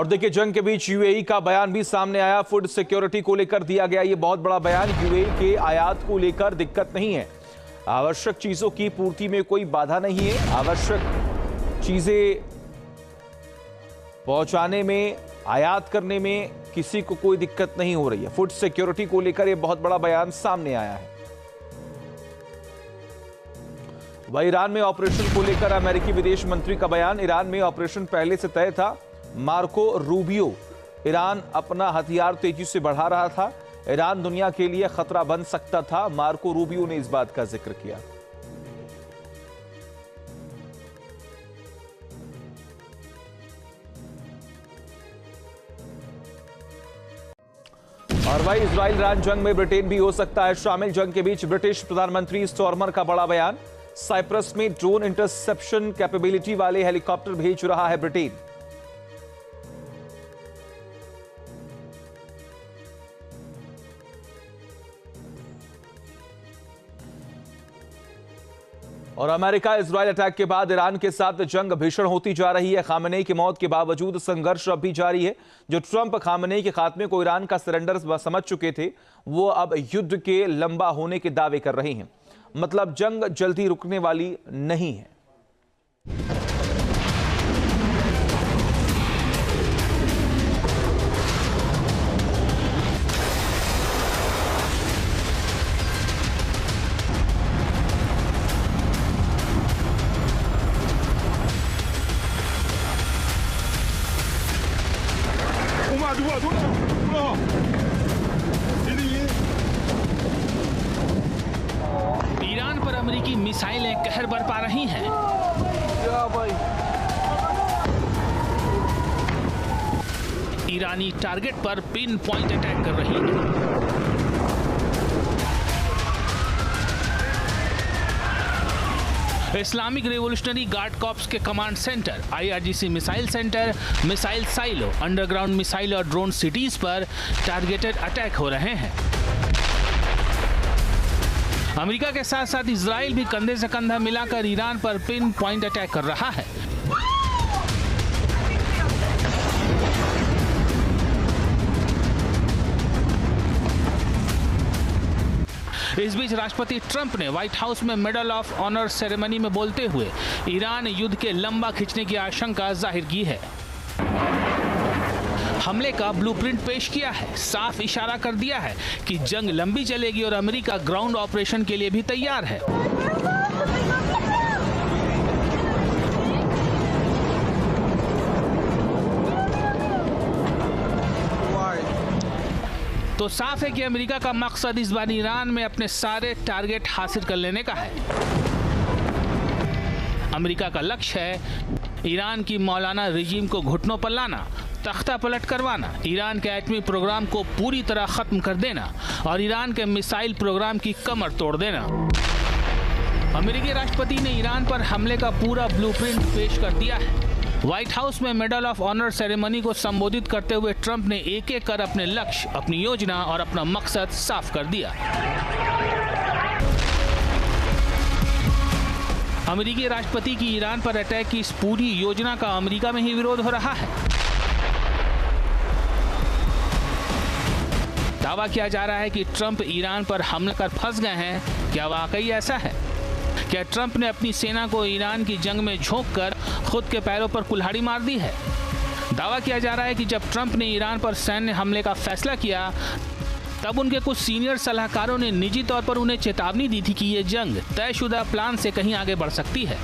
और देखिए, जंग के बीच यूएई का बयान भी सामने आया। फूड सिक्योरिटी को लेकर दिया गया ये बहुत बड़ा बयान। यूएई के आयात को लेकर दिक्कत नहीं है, आवश्यक चीजों की पूर्ति में कोई बाधा नहीं है, आवश्यक चीजें पहुंचाने में, आयात करने में किसी को कोई दिक्कत नहीं हो रही है। फूड सिक्योरिटी को लेकर यह बहुत बड़ा बयान सामने आया है। वह ईरान में ऑपरेशन को लेकर अमेरिकी विदेश मंत्री का बयान। ईरान में ऑपरेशन पहले से तय था। मार्को रूबियो, ईरान अपना हथियार तेजी से बढ़ा रहा था, ईरान दुनिया के लिए खतरा बन सकता था। मार्को रूबियो ने इस बात का जिक्र किया। और वही इजराइल ईरान जंग में ब्रिटेन भी हो सकता है शामिल। जंग के बीच ब्रिटिश प्रधानमंत्री स्टॉर्मर का बड़ा बयान। साइप्रस में ड्रोन इंटरसेप्शन कैपेबिलिटी वाले हेलीकॉप्टर भेज रहा है ब्रिटेन। और अमेरिका इजराइल अटैक के बाद ईरान के साथ जंग भीषण होती जा रही है। खामेनेई की मौत के बावजूद संघर्ष अब भी जारी है। जो ट्रंप खामेनेई के खात्मे को ईरान का सरेंडर समझ चुके थे, वो अब युद्ध के लंबा होने के दावे कर रहे हैं। मतलब जंग जल्दी रुकने वाली नहीं है। ईरान पर अमेरिकी मिसाइलें कहर बरपा रही हैं। ईरानी टारगेट पर पिन पॉइंट अटैक कर रही है। इस्लामिक रिवॉल्यूशनरी गार्ड कॉर्प्स के command centre, IRGC missile centre, missile silo, underground missile और ड्रोन सिटीज पर टारगेटेड अटैक हो रहे हैं। अमेरिका के साथ साथ इजराइल भी कंधे से कंधा मिलाकर ईरान पर पिन पॉइंट अटैक कर रहा है। इस बीच राष्ट्रपति ट्रंप ने व्हाइट हाउस में मेडल ऑफ ऑनर सेरेमनी में बोलते हुए ईरान युद्ध के लंबा खिंचने की आशंका जाहिर की है। हमले का ब्लूप्रिंट पेश किया है, साफ इशारा कर दिया है कि जंग लंबी चलेगी और अमेरिका ग्राउंड ऑपरेशन के लिए भी तैयार है। तो साफ है कि अमेरिका का मकसद इस बार ईरान में अपने सारे टारगेट हासिल कर लेने का है। अमेरिका का लक्ष्य है ईरान की मौलाना रिजीम को घुटनों पर लाना, तख्ता पलट करवाना, ईरान के एटमी प्रोग्राम को पूरी तरह खत्म कर देना और ईरान के मिसाइल प्रोग्राम की कमर तोड़ देना। अमेरिकी राष्ट्रपति ने ईरान पर हमले का पूरा ब्लूप्रिंट पेश कर दिया है। व्हाइट हाउस में मेडल ऑफ ऑनर सेरेमनी को संबोधित करते हुए ट्रंप ने एक एक कर अपने लक्ष्य, अपनी योजना और अपना मकसद साफ कर दिया। अमेरिकी राष्ट्रपति की ईरान पर अटैक की इस पूरी योजना का अमेरिका में ही विरोध हो रहा है। दावा किया जा रहा है कि ट्रंप ईरान पर हमला कर फंस गए हैं। क्या वाकई ऐसा है? क्या ट्रंप ने अपनी सेना को ईरान की जंग में झोंककर खुद के पैरों पर कुल्हाड़ी मार दी है? दावा किया जा रहा है कि जब ट्रंप ने ईरान पर सैन्य हमले का फैसला किया, तब उनके कुछ सीनियर सलाहकारों ने निजी तौर पर उन्हें चेतावनी दी थी कि ये जंग तयशुदा प्लान से कहीं आगे बढ़ सकती है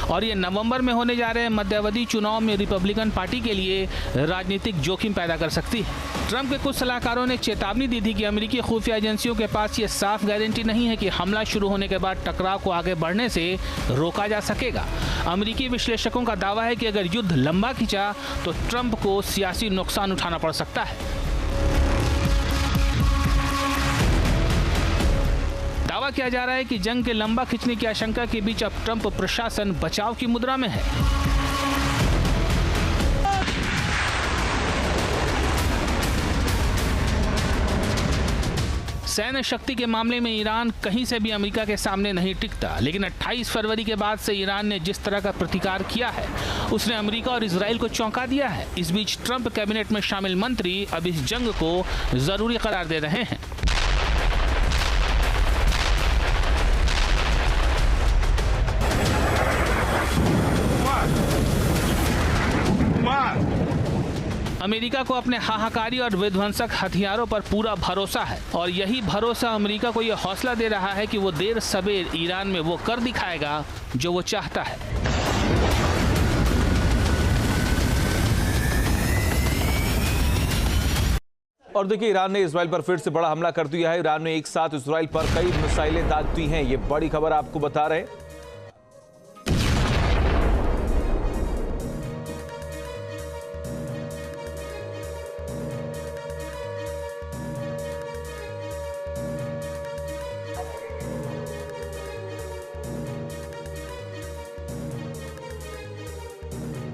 और ये नवंबर में होने जा रहे मध्यावधि चुनाव में रिपब्लिकन पार्टी के लिए राजनीतिक जोखिम पैदा कर सकती है। ट्रंप के कुछ सलाहकारों ने चेतावनी दी थी कि अमेरिकी खुफिया एजेंसियों के पास ये साफ गारंटी नहीं है कि हमला शुरू होने के बाद टकराव को आगे बढ़ने से रोका जा सकेगा। अमेरिकी विश्लेषकों का दावा है कि अगर युद्ध लंबा खिंचा तो ट्रंप को सियासी नुकसान उठाना पड़ सकता है। दावा किया जा रहा है कि जंग के लंबा खिंचने की आशंका के बीच अब ट्रंप प्रशासन बचाव की मुद्रा में है। सैन्य शक्ति के मामले में ईरान कहीं से भी अमेरिका के सामने नहीं टिकता, लेकिन 28 फरवरी के बाद से ईरान ने जिस तरह का प्रतिकार किया है उसने अमेरिका और इजराइल को चौंका दिया है। इस बीच ट्रंप कैबिनेट में शामिल मंत्री अब इस जंग को जरूरी करार दे रहे हैं। अमेरिका को अपने हाहाकारी और विध्वंसक हथियारों पर पूरा भरोसा है और यही भरोसा अमेरिका को यह हौसला दे रहा है कि वो देर सबेर ईरान में वो कर दिखाएगा जो वो चाहता है। और देखिए, ईरान ने इजराइल पर फिर से बड़ा हमला कर दिया है। ईरान ने एक साथ इजराइल पर कई मिसाइलें दाग दी हैं। ये बड़ी खबर आपको बता रहे हैं।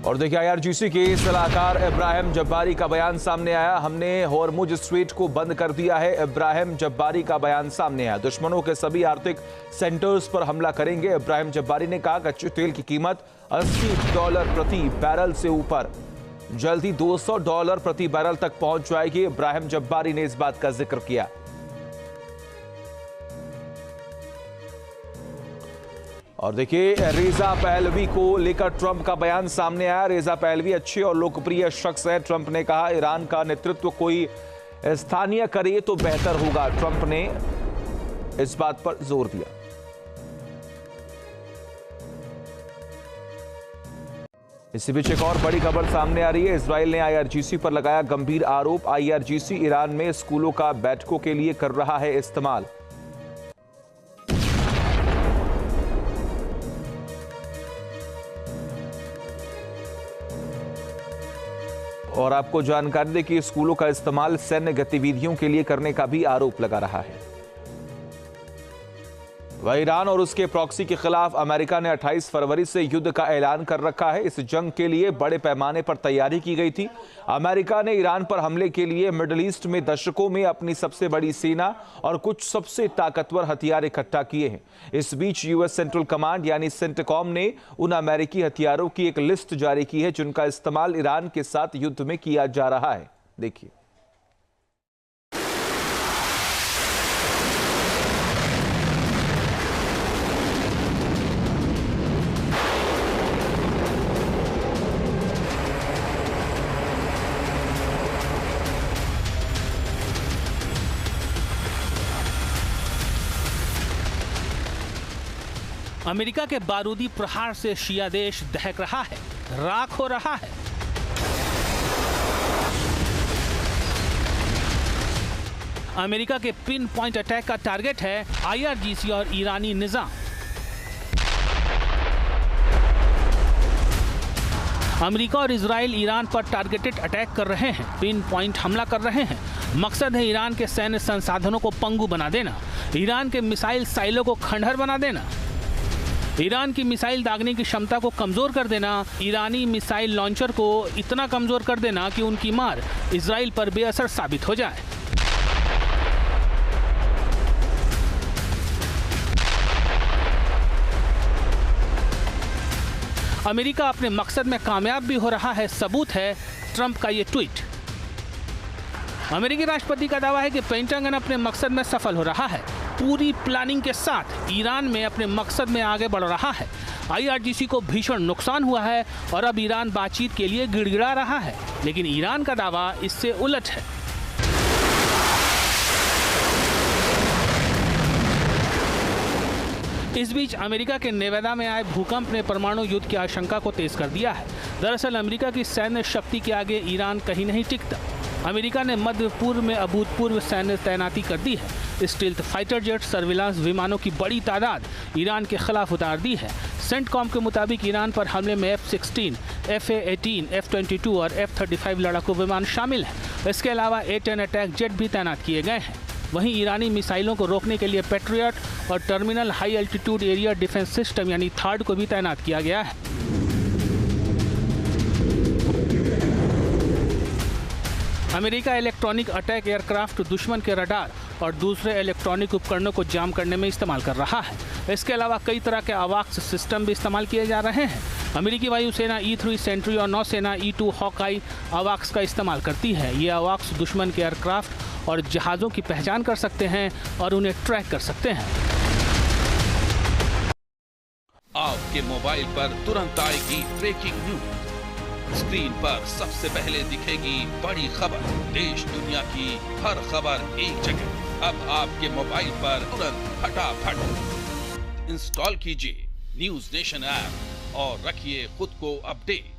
और देखिए, आईआरजीसी के सलाहकार इब्राहिम जब्बारी का बयान सामने आया। हमने हॉर्मुज स्ट्रेट को बंद कर दिया है। इब्राहिम जब्बारी का बयान सामने आया। दुश्मनों के सभी आर्थिक सेंटर्स पर हमला करेंगे। इब्राहिम जब्बारी ने कहा कच्चे तेल की कीमत $80 प्रति बैरल से ऊपर जल्द ही $200 प्रति बैरल तक पहुंच जाएगी। इब्राहिम जब्बारी ने इस बात का जिक्र किया। और देखिए, रेजा पहलवी को लेकर ट्रंप का बयान सामने आया। रेजा पहलवी अच्छे और लोकप्रिय शख्स है। ट्रंप ने कहा ईरान का नेतृत्व कोई स्थानीय करे तो बेहतर होगा। ट्रंप ने इस बात पर जोर दिया। इसी बीच एक और बड़ी खबर सामने आ रही है। इजराइल ने आईआरजीसी पर लगाया गंभीर आरोप। आईआरजीसी ईरान में स्कूलों का बैठकों के लिए कर रहा है इस्तेमाल। और आपको जानकारी दें कि स्कूलों का इस्तेमाल सैन्य गतिविधियों के लिए करने का भी आरोप लगा रहा है। वह ईरान और उसके प्रॉक्सी के खिलाफ अमेरिका ने 28 फरवरी से युद्ध का ऐलान कर रखा है। इस जंग के लिए बड़े पैमाने पर तैयारी की गई थी। अमेरिका ने ईरान पर हमले के लिए मिडिल ईस्ट में दशकों में अपनी सबसे बड़ी सेना और कुछ सबसे ताकतवर हथियार इकट्ठा किए हैं। इस बीच यूएस सेंट्रल कमांड यानी सेंटकॉम ने उन अमेरिकी हथियारों की एक लिस्ट जारी की है जिनका इस्तेमाल ईरान के साथ युद्ध में किया जा रहा है। देखिए, अमेरिका के बारूदी प्रहार से शिया देश दहक रहा है, राख हो रहा है। अमेरिका के पिन पॉइंट अटैक का टारगेट है आईआरजीसी और ईरानी निजाम। अमेरिका और इजराइल ईरान पर टारगेटेड अटैक कर रहे हैं, पिन पॉइंट हमला कर रहे हैं। मकसद है ईरान के सैन्य संसाधनों को पंगु बना देना, ईरान के मिसाइल साइलों को खंडहर बना देना, ईरान की मिसाइल दागने की क्षमता को कमजोर कर देना, ईरानी मिसाइल लॉन्चर को इतना कमजोर कर देना कि उनकी मार इजराइल पर बेअसर साबित हो जाए। अमेरिका अपने मकसद में कामयाब भी हो रहा है, सबूत है ट्रंप का ये ट्वीट। अमेरिकी राष्ट्रपति का दावा है कि पेंटागन अपने मकसद में सफल हो रहा है, पूरी प्लानिंग के साथ ईरान में अपने मकसद में आगे बढ़ रहा है। आईआरजीसी को भीषण नुकसान हुआ है और अब ईरान बातचीत के लिए गिड़गिड़ा रहा है, लेकिन ईरान का दावा इससे उलट है। इस बीच अमेरिका के नेवादा में आए भूकंप ने परमाणु युद्ध की आशंका को तेज कर दिया है। दरअसल अमेरिका की सैन्य शक्ति के आगे ईरान कहीं नहीं टिकता। अमेरिका ने मध्य पूर्व में अभूतपूर्व सैन्य तैनाती कर दी है। स्टील्थ फाइटर जेट, सर्विलांस विमानों की बड़ी तादाद ईरान के खिलाफ उतार दी है। सेंटकॉम के मुताबिक ईरान पर हमले में F-16, F-A-18, F-22 और F-35 लड़ाकू विमान शामिल हैं। इसके अलावा A-10 अटैक जेट भी तैनात किए गए हैं। वहीं ईरानी मिसाइलों को रोकने के लिए पैट्रियट और terminal high altitude area defence system यानी THAAD को भी तैनात किया गया है। अमेरिका इलेक्ट्रॉनिक अटैक एयरक्राफ्ट दुश्मन के रडार और दूसरे इलेक्ट्रॉनिक उपकरणों को जाम करने में इस्तेमाल कर रहा है। इसके अलावा कई तरह के अवाक्स सिस्टम भी इस्तेमाल किए जा रहे हैं। अमेरिकी वायुसेना E-3 सेंट्री और नौसेना E-2 हॉकाई अवाक्स का इस्तेमाल करती है। ये अवाक्स दुश्मन के एयरक्राफ्ट और जहाज़ों की पहचान कर सकते हैं और उन्हें ट्रैक कर सकते हैं। आपके मोबाइल पर तुरंत आएगी ब्रेकिंग न्यूज। स्क्रीन पर सबसे पहले दिखेगी बड़ी खबर। देश दुनिया की हर खबर एक जगह। अब आपके मोबाइल पर तुरंत फटाफट इंस्टॉल कीजिए न्यूज नेशन ऐप और रखिए खुद को अपडेट।